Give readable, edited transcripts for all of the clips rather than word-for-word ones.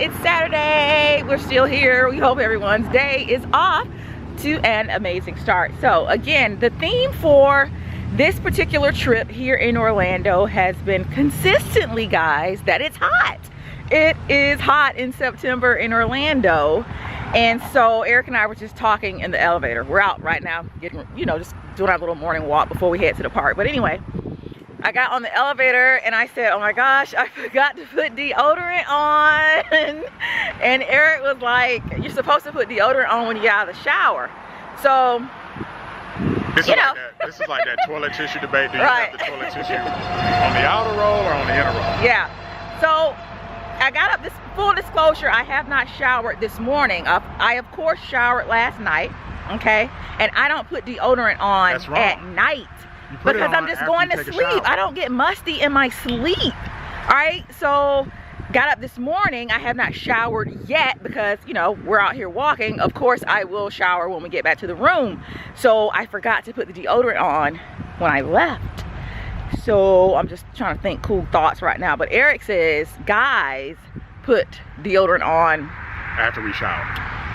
It's Saturday. We're still here. We hope everyone's day is off to an amazing start. So again, the theme for this particular trip here in Orlando has been consistently, guys, that it's hot. It is hot in September in Orlando. And so Eric and I were just talking in the elevator. We're out right now getting, just doing our little morning walk before we head to the park. But anyway, I got on the elevator and I said, oh my gosh, I forgot to put deodorant on. And Eric was like, you're supposed to put deodorant on when you get out of the shower. So, this is like that toilet tissue debate. Do you have the toilet tissue on the outer roll or on the inner roll? Yeah. So I got up, this full disclosure, I have not showered this morning. I of course showered last night, okay? And I don't put deodorant on at night because I'm just going to sleep. I don't get musty in my sleep, all right? So got up this morning, I have not showered yet because, we're out here walking. Of course, I will shower when we get back to the room. So I forgot to put the deodorant on when I left. So I'm just trying to think cool thoughts right now. But Eric says guys put deodorant on after we shower.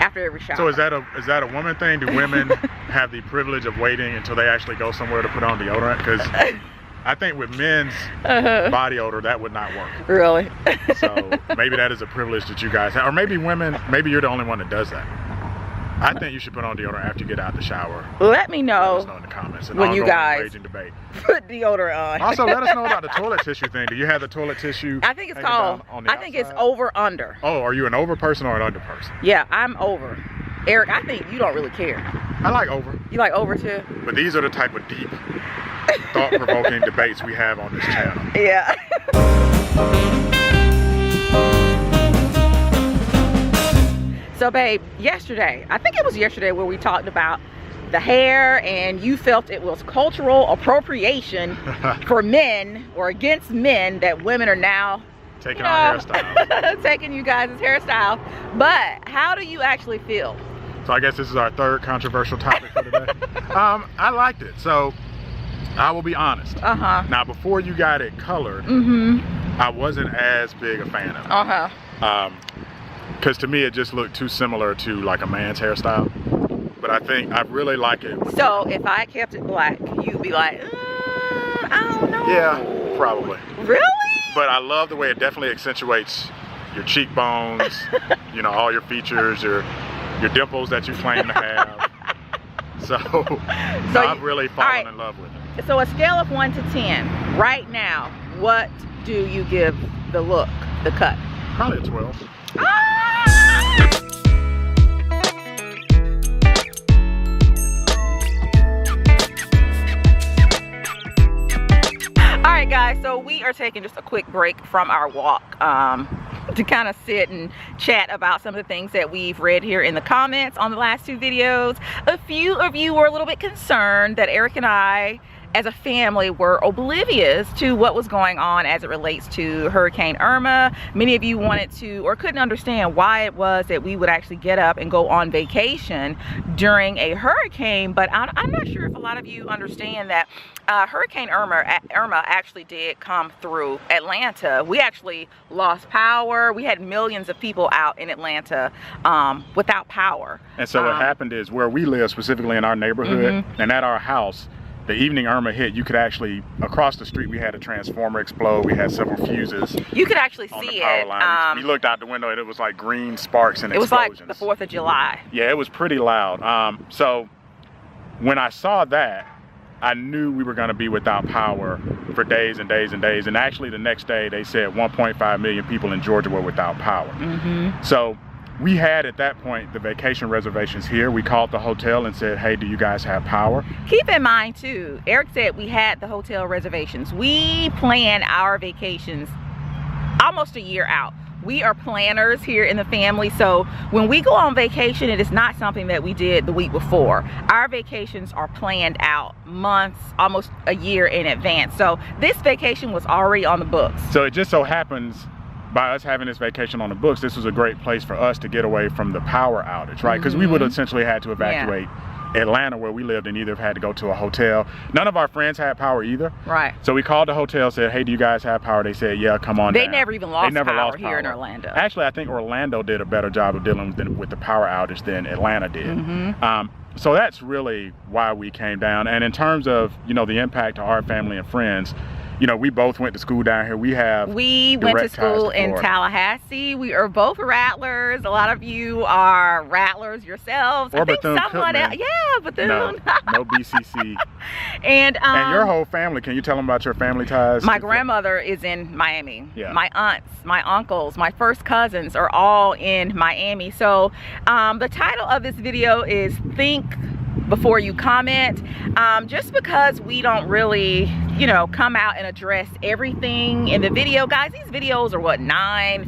After every shower. So is that a woman thing? Do women have the privilege of waiting until they actually go somewhere to put on deodorant? Because I think with men's body odor, that would not work. Really? So maybe that is a privilege that you guys have. Or maybe women, maybe you're the only one that does that. I think you should put on deodorant after you get out the shower. Let me know, in the comments. when you guys debate. Put deodorant on. Also, let us know about the toilet tissue thing. Do you have the toilet tissue? I think it's called, I think it's over under. Oh, are you an over person or an under person? Yeah, I'm over. Eric, I think you don't really care. I like over. You like over too? But these are the type of deep, thought-provoking debates we have on this channel. Yeah. So babe, yesterday, I think it was yesterday where we talked about the hair and you felt it was cultural appropriation for men or against men that women are now taking our hairstyle. Taking you guys' hairstyle. But how do you actually feel? So I guess this is our third controversial topic for today. I liked it. So I will be honest. Now before you got it colored, I wasn't as big a fan of it. Because to me it just looked too similar to like a man's hairstyle. But I think I really like it. So if I kept it black, you'd be like, I don't know. Yeah, probably. Really? But I love the way it definitely accentuates your cheekbones, all your features, your dimples that you claim to have. So I've really fallen in love with it. So a scale of 1 to 10, right now, what do you give the look, the cut? Probably a 12. Alright guys, so we are taking just a quick break from our walk to kind of sit and chat about some of the things that we've read here in the comments on the last two videos. A few of you were a little bit concerned that Eric and I as a family were oblivious to what was going on as it relates to Hurricane Irma. Many of you wanted to or couldn't understand why it was that we would actually get up and go on vacation during a hurricane, but I'm not sure if a lot of you understand that Hurricane Irma actually did come through Atlanta. We actually lost power. We had millions of people out in Atlanta without power. And so what happened is where we live, specifically in our neighborhood, and at our house, the evening Irma hit, you could actually, across the street, we had a transformer explode. We had several fuses. You could actually see it. We looked out the window and it was like green sparks and explosions. It was like the 4th of July. Yeah, it was pretty loud. So when I saw that, I knew we were going to be without power for days and days and days. And actually the next day, they said 1.5 million people in Georgia were without power. So we had at that point the vacation reservations here. We called the hotel and said, hey, do you guys have power? Keep in mind too, Eric said we had the hotel reservations. We plan our vacations almost a year out. We are planners here in the family, so when we go on vacation, it is not something that we did the week before. Our vacations are planned out months, almost a year in advance. So this vacation was already on the books. So it just so happens, by us having this vacation on the books, this was a great place for us to get away from the power outage, right? Because we would essentially had to evacuate Atlanta, where we lived, and either had to go to a hotel. None of our friends had power either. Right. So we called the hotel, said, hey, do you guys have power? They said, yeah, come on down. They never even lost power here in Orlando. Actually, I think Orlando did a better job of dealing with the power outage than Atlanta did. So that's really why we came down. And in terms of, you know, the impact to our family and friends, you know, we both went to school down here. We went to school in Tallahassee. We are both Rattlers. A lot of you are Rattlers yourselves. Or I think Bethune-Cookman. Yeah, Bethune. No BCC. And your whole family, can you tell them about your family ties? My grandmother is in Miami. Yeah. My aunts, my uncles, my first cousins are all in Miami. So the title of this video is Think Before You Comment, just because we don't really, you know, come out and address everything in the video. Guys, these videos are what,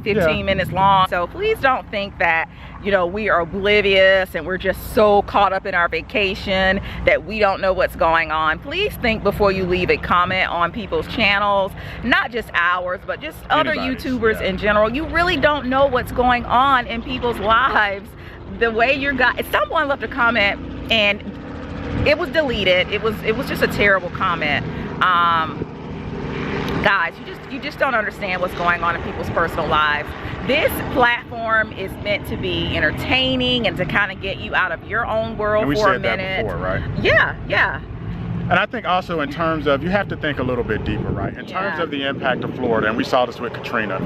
15 minutes long. So please don't think that, you know, we are oblivious and we're just so caught up in our vacation that we don't know what's going on. Please think before you leave a comment on people's channels, not just ours, but just other YouTubers in general. You really don't know what's going on in people's lives. The way someone left a comment and it was deleted. It was just a terrible comment. Guys, you just don't understand what's going on in people's personal lives. This platform is meant to be entertaining and to kind of get you out of your own world for a minute. That before, right? Yeah. And I think also in terms of, you have to think a little bit deeper, right? In terms of the impact of Florida, and we saw this with Katrina,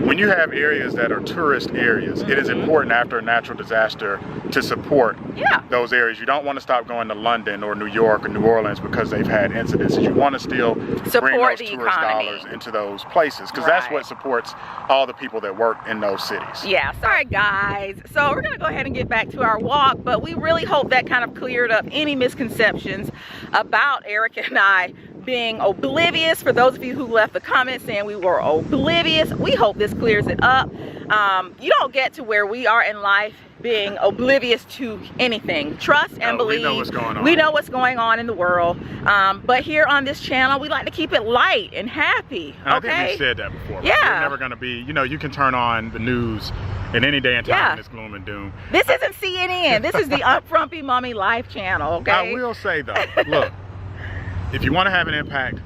when you have areas that are tourist areas, it is important after a natural disaster to support those areas. You don't want to stop going to London or New York or New Orleans because they've had incidents. You want to still bring those tourist dollars into those places, because that's what supports all the people that work in those cities. Yeah, sorry guys. So we're gonna go ahead and get back to our walk, but we really hope that kind of cleared up any misconceptions about Eric and I being oblivious. For those of you who left the comments saying we were oblivious, we hope this clears it up. You don't get to where we are in life being oblivious to anything. Trust and believe. We know what's going on. We know what's going on in the world. But here on this channel, we like to keep it light and happy. And I think we said that before. Right? Yeah. We're never going to be, you know, you can turn on the news in any day and time and it's gloom and doom. This isn't CNN. This is the Unfrumpy Mommy Life channel, okay? I will say though, look, if you want to have an impact,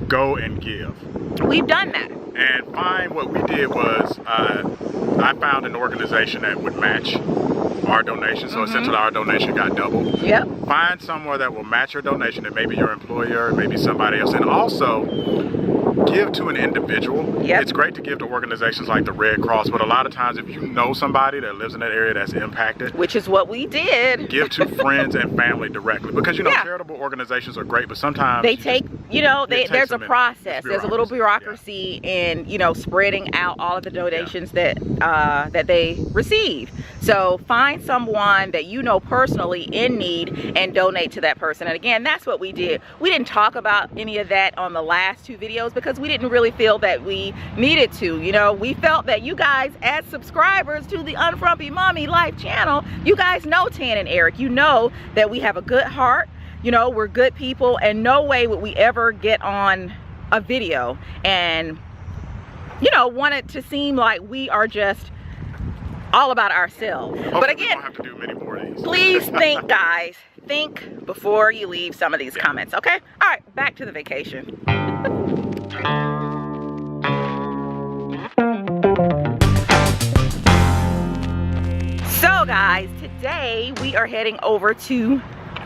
go and give. We've done that. And what we did was, I found an organization that would match our donation. So essentially our donation got doubled. Yep. Find somewhere that will match your donation, and maybe your employer, maybe somebody else. And also, give to an individual. Yep. It's great to give to organizations like the Red Cross, but a lot of times if you know somebody that lives in that area that's impacted, which is what we did, give to friends and family directly, because you know charitable organizations are great, but sometimes they take, you know, there's a process. There's a little bureaucracy in, you know, spreading out all of the donations that that they receive. So find someone that you know personally in need and donate to that person. And again, that's what we did. We didn't talk about any of that on the last two videos because we didn't really feel that we needed to. You know, we felt that you guys as subscribers to the Unfrumpy Mommy Life channel, you guys know Tan and Eric. You know that we have a good heart. You know, we're good people, and no way would we ever get on a video and, you know, want it to seem like we are just all about ourselves. But again, we don't have to do many more of these. Please think, guys. Think before you leave some of these comments, okay? All right, back to the vacation. So guys, today we are heading over to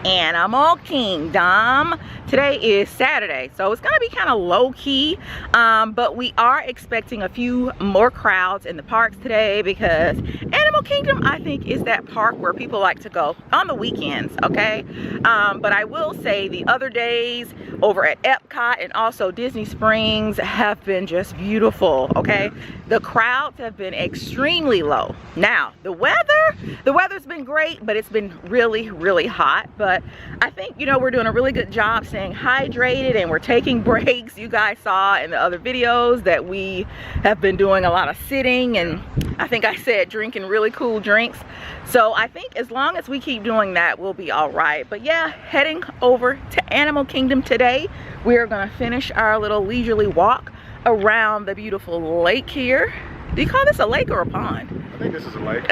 Animal Kingdom. Today is Saturday, so it's gonna be kind of low-key, but we are expecting a few more crowds in the parks today because Animal Kingdom, I think, is that park where people like to go on the weekends, okay? But I will say the other days over at Epcot and also Disney Springs have been just beautiful, okay? The crowds have been extremely low. Now, the weather's been great, but it's been really, really hot. But I think, you know, we're doing a really good job staying hydrated and we're taking breaks. You guys saw in the other videos that we have been doing a lot of sitting, and I think I said drinking really cool drinks. So I think as long as we keep doing that, we'll be all right. But yeah, heading over to Animal Kingdom today. We are gonna finish our little leisurely walk around the beautiful lake here. Do you call this a lake or a pond? I think this is a lake.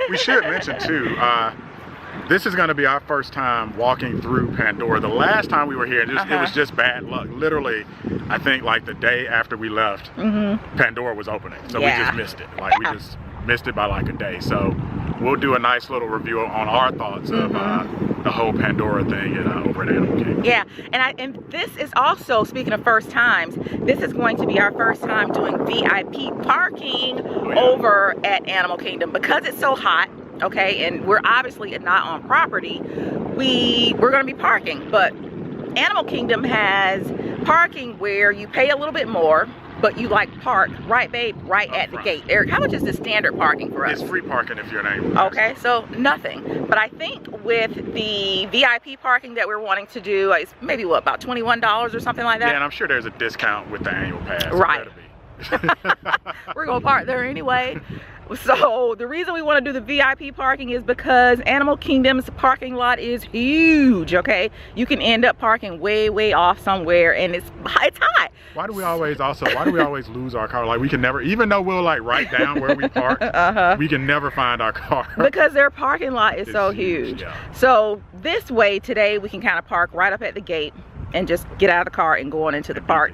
We should mention too, This is going to be our first time walking through Pandora. The last time we were here, it was just bad luck. Literally, I think like the day after we left, Pandora was opening. So we just missed it. Like we just missed it by like a day. So we'll do a nice little review on our thoughts of the whole Pandora thing over at Animal Kingdom. Yeah, and this is also, speaking of first times, this is going to be our first time doing VIP parking over at Animal Kingdom because it's so hot. Okay, and we're obviously not on property. We're going to be parking, but Animal Kingdom has parking where you pay a little bit more, but you like park right, babe, right at the gate. Eric, how much is the standard parking for us? It's free parking if you're an annual pass. Okay, so nothing. But I think with the VIP parking that we're wanting to do, it's maybe what, about $21 or something like that? Yeah, and I'm sure there's a discount with the annual pass. Right. We're gonna park there anyway. So the reason we want to do the VIP parking is because Animal Kingdom's parking lot is huge. Okay, you can end up parking way off somewhere, and it's high. Why do we always lose our car? Like we can never, even though we'll like write down where we park, we can never find our car because their parking lot is so huge. Yeah. So this way today we can kind of park right up at the gate and just get out of the car and go on into the park.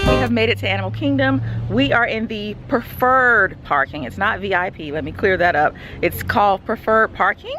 We have made it to Animal Kingdom. We are in the preferred parking. It's not VIP, let me clear that up. It's called preferred parking,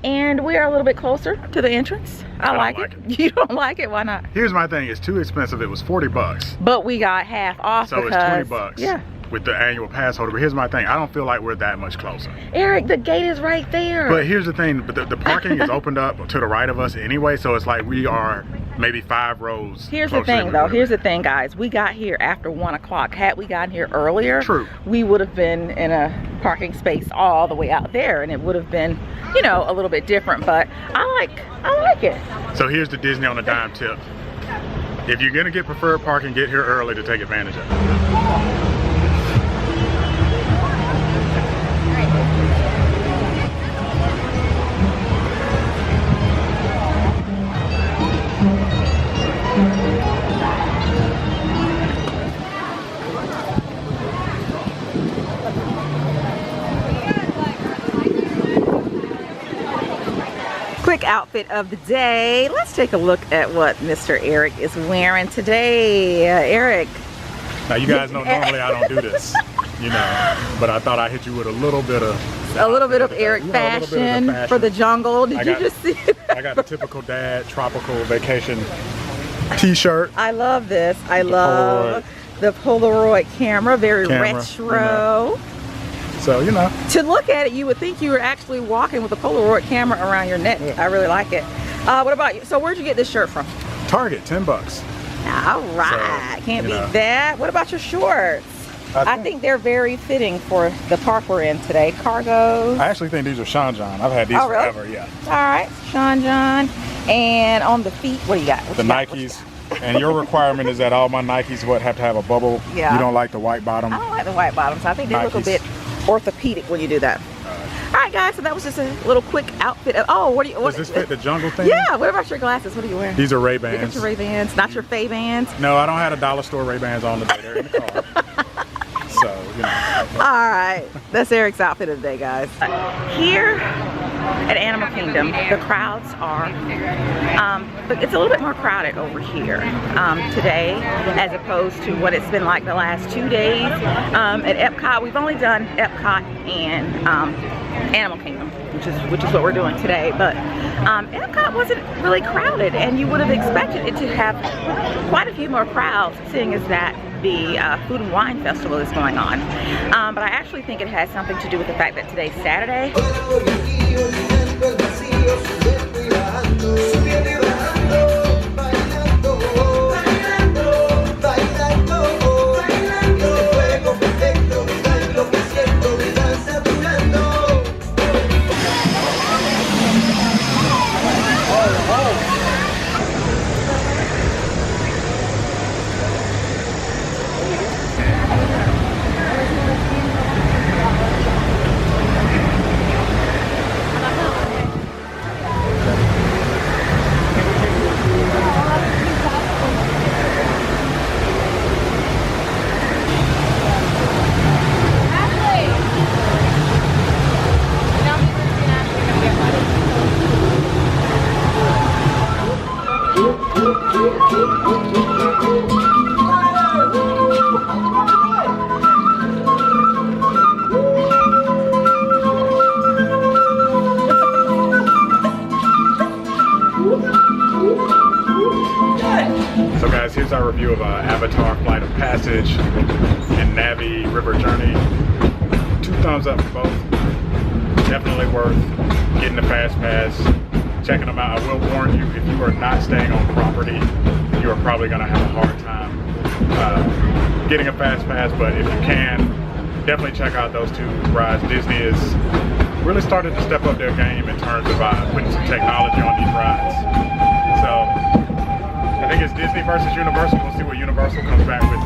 and we are a little bit closer to the entrance. I like it. You don't like it? Why not? Here's my thing, it's too expensive. It was 40 bucks. But we got half off so because, it's 20 bucks. Yeah. With the annual pass holder. But here's my thing, I don't feel like we're that much closer. Eric, the gate is right there. But here's the thing, the parking is opened up to the right of us anyway, so it's like we are maybe 5 rows. Here's the thing though, here's the thing guys, we got here after 1 o'clock. Had we gotten here earlier, we would have been in a parking space all the way out there, and it would have been, you know, a little bit different, but I like it. So here's the Disney on a dime tip. If you're gonna get preferred parking, get here early to take advantage of it. Quick outfit of the day. Let's take a look at what Mr. Eric is wearing today. Eric. Now you guys know normally I don't do this, you know, but I thought I'd hit you with a little bit of Eric fashion for the jungle. Did you just see it? I got the typical dad tropical vacation t-shirt. I love this. I love the Polaroid camera, very retro. So, you know. To look at it, you would think you were actually walking with a Polaroid camera around your neck. Yeah. I really like it. What about you? So where'd you get this shirt from? Target, 10 bucks. All right, so, can't beat that. What about your shorts? I think they're very fitting for the park we're in today. Cargos. I actually think these are Sean John. I've had these forever, yeah. All right, Sean John. And on the feet, what do you got? The Nikes. And your requirement is that all my Nikes have to have a bubble. Yeah. You don't like the white bottom? I don't like the white bottoms. I think they look a bit orthopedic when you do that. All right, guys, so that was just a little quick outfit. Does this fit the jungle thing? Yeah. What about your glasses? What are you wearing? These are Ray-Bans. These are your Ray-Bans, not your Fay-Bans. No, I don't have a dollar store Ray-Bans on today. They're in the car. So, you know. All right, that's Eric's outfit of the day, guys. Here at Animal Kingdom, the crowds are, but it's a little bit more crowded over here today as opposed to what it's been like the last 2 days. At Epcot, we've only done Epcot and Animal Kingdom, which is what we're doing today. But Epcot wasn't really crowded, and you would have expected it to have quite a few more crowds, seeing as that the Food and Wine Festival is going on. But I actually think it has something to do with the fact that today's Saturday. So guys, here's our review of Avatar Flight of Passage and Navi River Journey. 2 thumbs up for both. Definitely worth getting the fast pass, checking them out. I will warn you, if you are not staying on property, you are probably going to have a hard time getting a fast pass, but if you can, definitely check out those 2 rides. Disney is really started to step up their game in terms of putting some technology on these rides. So I think it's Disney versus Universal. We'll see what Universal comes back with